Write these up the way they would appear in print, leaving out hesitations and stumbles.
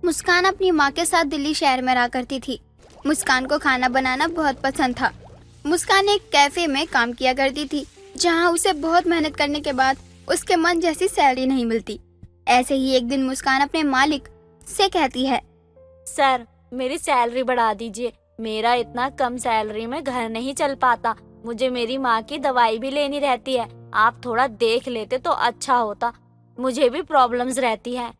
मुस्कान अपनी माँ के साथ दिल्ली शहर में रहा करती थी। मुस्कान को खाना बनाना बहुत पसंद था। मुस्कान एक कैफे में काम किया करती थी, जहाँ उसे बहुत मेहनत करने के बाद उसके मन जैसी सैलरी नहीं मिलती। ऐसे ही एक दिन मुस्कान अपने मालिक से कहती है, सर मेरी सैलरी बढ़ा दीजिए, मेरा इतना कम सैलरी में घर नहीं चल पाता, मुझे मेरी माँ की दवाई भी लेनी रहती है, आप थोड़ा देख लेते तो अच्छा होता, मुझे भी प्रॉब्लम्स रहती है।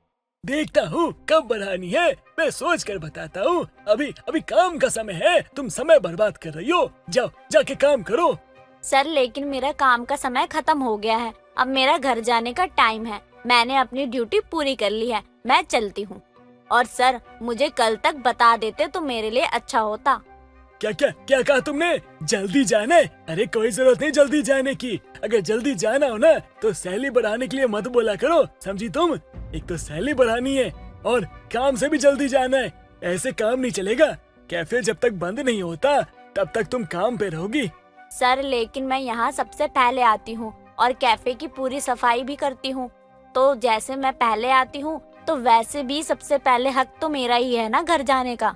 देखता हूँ कब बढ़ानी है, मैं सोच कर बताता हूँ। अभी अभी काम का समय है, तुम समय बर्बाद कर रही हो, जाओ जाके काम करो। सर लेकिन मेरा काम का समय खत्म हो गया है, अब मेरा घर जाने का टाइम है, मैंने अपनी ड्यूटी पूरी कर ली है, मैं चलती हूँ। और सर मुझे कल तक बता देते तो मेरे लिए अच्छा होता। क्या क्या क्या कहा तुमने? जल्दी जाना है? अरे कोई जरूरत नहीं जल्दी जाने की। अगर जल्दी जाना हो ना तो सैलरी बढ़ाने के लिए मत बोला करो, समझी तुम? एक तो सैलरी बढ़ानी है और काम से भी जल्दी जाना है, ऐसे काम नहीं चलेगा। कैफे जब तक बंद नहीं होता तब तक तुम काम पे रहोगी। सर लेकिन मैं यहाँ सबसे पहले आती हूँ और कैफे की पूरी सफाई भी करती हूँ, तो जैसे मैं पहले आती हूँ तो वैसे भी सबसे पहले हक तो मेरा ही है ना घर जाने का।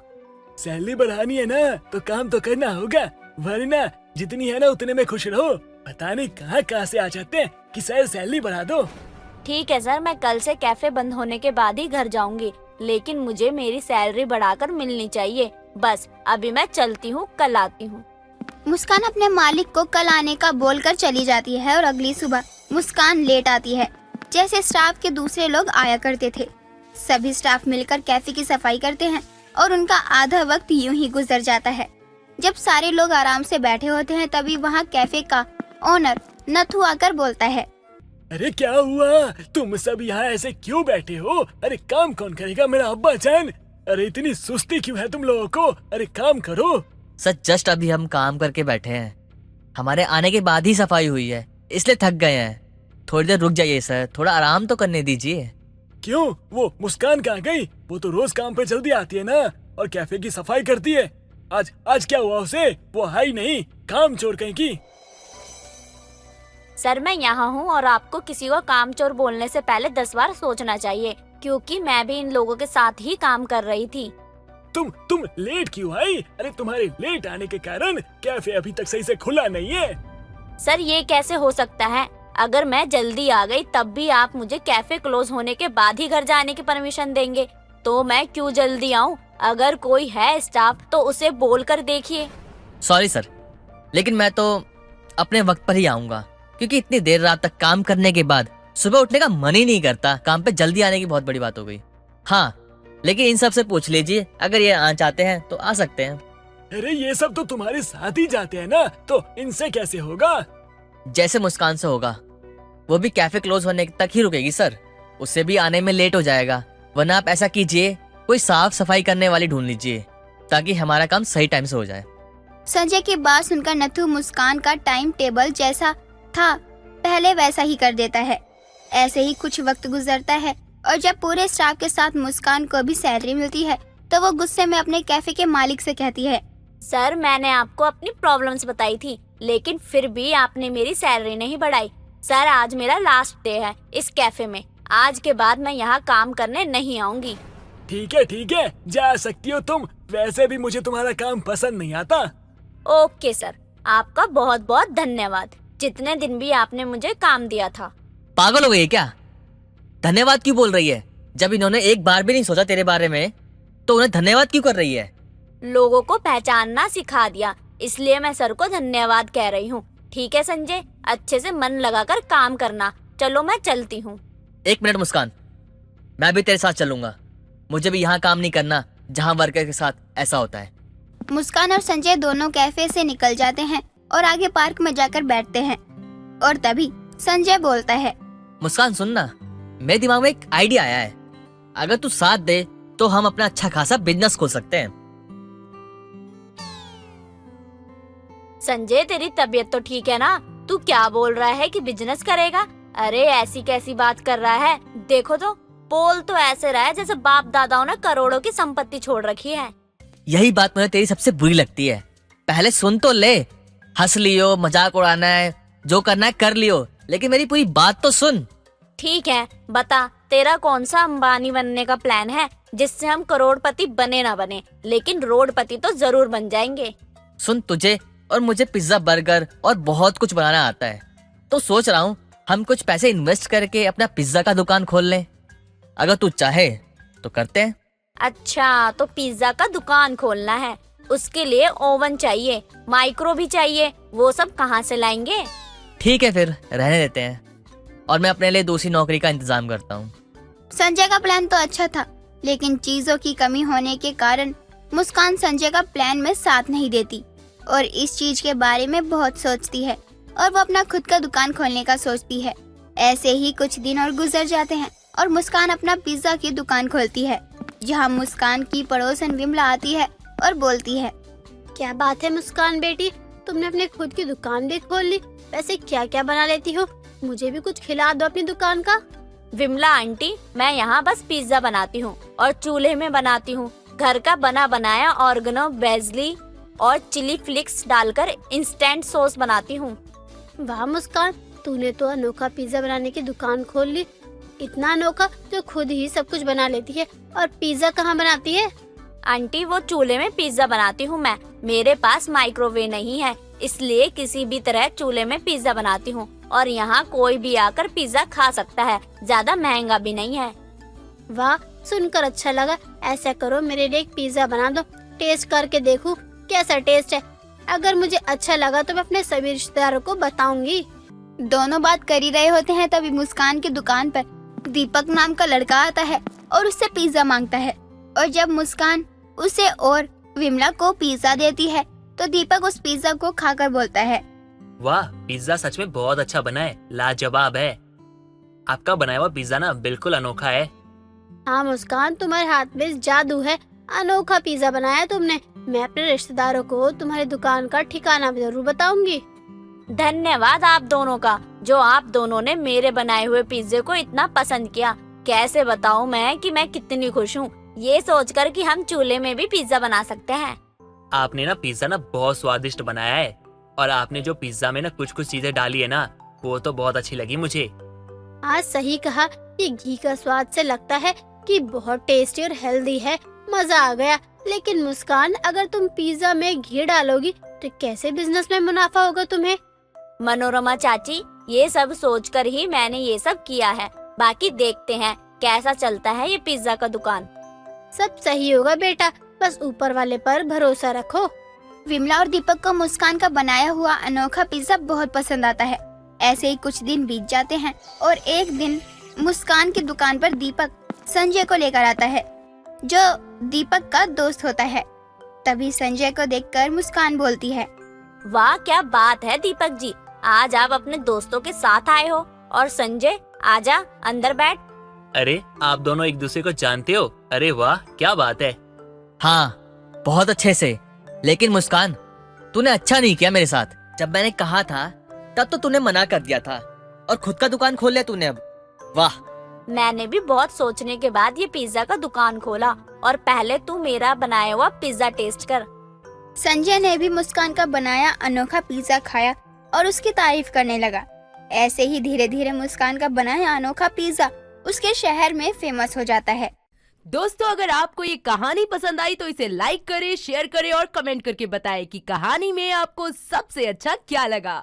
सैलरी बढ़ानी है ना तो काम तो करना होगा, वरना जितनी है ना उतने में खुश रहो। पता नहीं कहाँ से आ जाते हैं कि सर सैलरी बढ़ा दो। ठीक है सर, मैं कल से कैफे बंद होने के बाद ही घर जाऊंगी, लेकिन मुझे मेरी सैलरी बढ़ाकर मिलनी चाहिए। बस अभी मैं चलती हूँ, कल आती हूँ। मुस्कान अपने मालिक को कल आने का बोलकर चली जाती है और अगली सुबह मुस्कान लेट आती है। जैसे स्टाफ के दूसरे लोग आया करते थे, सभी स्टाफ मिलकर कैफे की सफाई करते हैं और उनका आधा वक्त यूं ही गुजर जाता है। जब सारे लोग आराम से बैठे होते हैं तभी वहाँ कैफे का ओनर नथु आकर बोलता है, अरे क्या हुआ, तुम सब यहाँ ऐसे क्यों बैठे हो? अरे काम कौन करेगा मेरा अब्बा जान? अरे इतनी सुस्ती क्यों है तुम लोगों को? अरे काम करो। सर जस्ट अभी हम काम करके बैठे हैं, हमारे आने के बाद ही सफाई हुई है, इसलिए थक गए हैं। थोड़ी देर रुक जाइए सर, थोड़ा आराम तो करने दीजिए। क्यों, वो मुस्कान कहाँ गई? वो तो रोज काम पे जल्दी आती है ना और कैफे की सफाई करती है। आज क्या हुआ उसे? वो है ही नहीं, काम चोर कहीं की। सर मैं यहाँ हूँ और आपको किसी को काम चोर बोलने से पहले 10 बार सोचना चाहिए, क्योंकि मैं भी इन लोगों के साथ ही काम कर रही थी। तुम लेट क्यों आई? अरे तुम्हारे लेट आने के कारण कैफे अभी तक सही से खुला नहीं है। सर ये कैसे हो सकता है? अगर मैं जल्दी आ गई तब भी आप मुझे कैफे क्लोज होने के बाद ही घर जाने की परमिशन देंगे, तो मैं क्यों जल्दी आऊं? अगर कोई है स्टाफ तो उसे बोल कर देखिए। सॉरी सर, लेकिन मैं तो अपने वक्त पर ही आऊंगा, क्योंकि इतनी देर रात तक काम करने के बाद सुबह उठने का मन ही नहीं करता। काम पे जल्दी आने की बहुत बड़ी बात हो गई। हाँ, लेकिन इन सब से पूछ लीजिए, अगर ये आ चाहते हैं तो आ सकते हैं। अरे ये सब तो तुम्हारे साथ ही जाते हैं ना, तो इनसे कैसे होगा? जैसे मुस्कान से होगा, वो भी कैफे क्लोज होने तक ही रुकेगी सर, उससे भी आने में लेट हो जाएगा। वरना आप ऐसा कीजिए, कोई साफ सफाई करने वाली ढूंढ लीजिए, ताकि हमारा काम सही टाइम से हो जाए। संजय की बात सुनकर नथु मुस्कान का टाइम टेबल जैसा था पहले वैसा ही कर देता है। ऐसे ही कुछ वक्त गुजरता है और जब पूरे स्टाफ के साथ मुस्कान को भी सैलरी मिलती है तो वो गुस्से में अपने कैफे के मालिक से कहती है, सर मैंने आपको अपनी प्रॉब्लम्स बताई थी, लेकिन फिर भी आपने मेरी सैलरी नहीं बढ़ाई। सर आज मेरा लास्ट डे है इस कैफे में, आज के बाद मैं यहाँ काम करने नहीं आऊंगी। ठीक है, जा सकती हो तुम, वैसे भी मुझे तुम्हारा काम पसंद नहीं आता। ओके सर, आपका बहुत बहुत धन्यवाद, जितने दिन भी आपने मुझे काम दिया था। पागल हो गई है क्या? धन्यवाद क्यों बोल रही है? जब इन्होंने एक बार भी नहीं सोचा तेरे बारे में, तो उन्हें धन्यवाद क्यों कर रही है? लोगों को पहचानना सिखा दिया, इसलिए मैं सर को धन्यवाद कह रही हूँ। ठीक है संजय, अच्छे से मन लगाकर काम करना। चलो मैं चलती हूँ। 1 मिनट मुस्कान, मैं भी तेरे साथ चलूंगा। मुझे भी यहाँ काम नहीं करना जहाँ वर्कर के साथ ऐसा होता है। मुस्कान और संजय दोनों कैफे से निकल जाते हैं और आगे पार्क में जाकर बैठते हैं और तभी संजय बोलता है, मुस्कान सुनना, मेरे दिमाग में एक आइडिया आया है। अगर तू साथ दे तो हम अपना अच्छा खासा बिजनेस खोल सकते हैं। संजय तेरी तबीयत तो ठीक है ना? तू क्या बोल रहा है कि बिजनेस करेगा? अरे ऐसी कैसी बात कर रहा है? देखो तो बोल तो ऐसे रहा है जैसे बाप दादाओं ने करोड़ों की संपत्ति छोड़ रखी है। यही बात मुझे तेरी सबसे बुरी लगती है। पहले सुन तो ले, हंस लियो, मजाक उड़ाना है, जो करना है कर लियो, लेकिन मेरी पूरी बात तो सुन। ठीक है बता, तेरा कौन सा अंबानी बनने का प्लान है जिससे हम करोड़पति बने ना बने, लेकिन रोडपति तो जरूर बन जाएंगे। सुन, तुझे और मुझे पिज्जा, बर्गर और बहुत कुछ बनाना आता है, तो सोच रहा हूँ हम कुछ पैसे इन्वेस्ट करके अपना पिज्जा का दुकान खोल लें। अगर तू चाहे तो करते हैं। अच्छा, तो पिज्जा का दुकान खोलना है, उसके लिए ओवन चाहिए, माइक्रो भी चाहिए, वो सब कहाँ से लाएंगे? ठीक है, फिर रहने देते हैं और मैं अपने लिए दूसरी नौकरी का इंतजाम करता हूँ। संजय का प्लान तो अच्छा था, लेकिन चीजों की कमी होने के कारण मुस्कान संजय का प्लान में साथ नहीं देती और इस चीज के बारे में बहुत सोचती है और वो अपना खुद का दुकान खोलने का सोचती है। ऐसे ही कुछ दिन और गुजर जाते हैं और मुस्कान अपना पिज्जा की दुकान खोलती है, जहाँ मुस्कान की पड़ोसन विमला आती है और बोलती है, क्या बात है मुस्कान बेटी, तुमने अपने खुद की दुकान भी खोल ली। वैसे क्या क्या बना लेती हो, मुझे भी कुछ खिला दो अपनी दुकान का। विमला आंटी, मैं यहाँ बस पिज्जा बनाती हूँ और चूल्हे में बनाती हूँ। घर का बना बनाया ऑर्गेनो, बेजली और चिली फ्लिक्स डालकर इंस्टेंट सॉस बनाती हूँ। वाह मुस्कान, तूने तो अनोखा पिज्जा बनाने की दुकान खोल ली। इतना अनोखा जो खुद ही सब कुछ बना लेती है। और पिज्जा कहाँ बनाती है? आंटी, वो चूल्हे में पिज्जा बनाती हूँ मैं। मेरे पास माइक्रोवेव नहीं है, इसलिए किसी भी तरह चूल्हे में पिज्जा बनाती हूँ और यहाँ कोई भी आकर पिज्जा खा सकता है, ज्यादा महंगा भी नहीं है। वाह, सुनकर अच्छा लगा। ऐसा करो, मेरे लिए एक पिज्जा बना दो, टेस्ट करके देखूं कैसा टेस्ट है। अगर मुझे अच्छा लगा तो मैं अपने सभी रिश्तेदारों को बताऊंगी। दोनों बात कर ही रहे होते हैं, तभी मुस्कान की दुकान पर दीपक नाम का लड़का आता है और उससे पिज्जा मांगता है। और जब मुस्कान उसे और विमला को पिज्जा देती है तो दीपक उस पिज्जा को खाकर बोलता है, वाह, पिज्जा सच में बहुत अच्छा बना है, लाजवाब है। आपका बनाया हुआ पिज्जा ना बिल्कुल अनोखा है। हाँ मुस्कान, तुम्हारे हाथ में जादू है। अनोखा पिज्जा बनाया तुमने। मैं अपने रिश्तेदारों को तुम्हारी दुकान का ठिकाना भी जरूर बताऊंगी। धन्यवाद आप दोनों का, जो आप दोनों ने मेरे बनाए हुए पिज्जे को इतना पसंद किया। कैसे बताऊं मैं कि मैं कितनी खुश हूँ ये सोचकर कि हम चूल्हे में भी पिज्जा बना सकते हैं। आपने ना पिज्जा ना बहुत स्वादिष्ट बनाया है और आपने जो पिज्जा में ना कुछ कुछ चीजें डाली है ना, वो तो बहुत अच्छी लगी मुझे। आज सही कहा, ये घी का स्वाद से लगता है कि बहुत टेस्टी और हेल्दी है। मजा आ गया। लेकिन मुस्कान, अगर तुम पिज्जा में घी डालोगी तो कैसे बिजनेस में मुनाफा होगा तुम्हें? मनोरमा चाची, ये सब सोचकर ही मैंने ये सब किया है। बाकी देखते हैं कैसा चलता है ये पिज्जा का दुकान। सब सही होगा बेटा, बस ऊपर वाले पर भरोसा रखो। विमला और दीपक को मुस्कान का बनाया हुआ अनोखा पिज्जा बहुत पसंद आता है। ऐसे ही कुछ दिन बीत जाते हैं और एक दिन मुस्कान की दुकान पर दीपक संजय को लेकर आता है, जो दीपक का दोस्त होता है। तभी संजय को देखकर मुस्कान बोलती है, वाह, क्या बात है दीपक जी, आज आप अपने दोस्तों के साथ आए हो। और संजय, आजा अंदर बैठ। अरे, आप दोनों एक दूसरे को जानते हो? अरे वाह, क्या बात है। हाँ, बहुत अच्छे से। लेकिन मुस्कान, तूने अच्छा नहीं किया मेरे साथ। जब मैंने कहा था तब तो तूने मना कर दिया था और खुद का दुकान खोल लिया तूने अब। वाह। मैंने भी बहुत सोचने के बाद ये पिज्जा का दुकान खोला और पहले तू मेरा बनाया हुआ पिज्जा टेस्ट कर। संजय ने भी मुस्कान का बनाया अनोखा पिज्जा खाया और उसकी तारीफ करने लगा। ऐसे ही धीरे धीरे मुस्कान का बनाया अनोखा पिज्जा उसके शहर में फेमस हो जाता है। दोस्तों, अगर आपको ये कहानी पसंद आई तो इसे लाइक करें, शेयर करें और कमेंट करके बताएं कि कहानी में आपको सबसे अच्छा क्या लगा।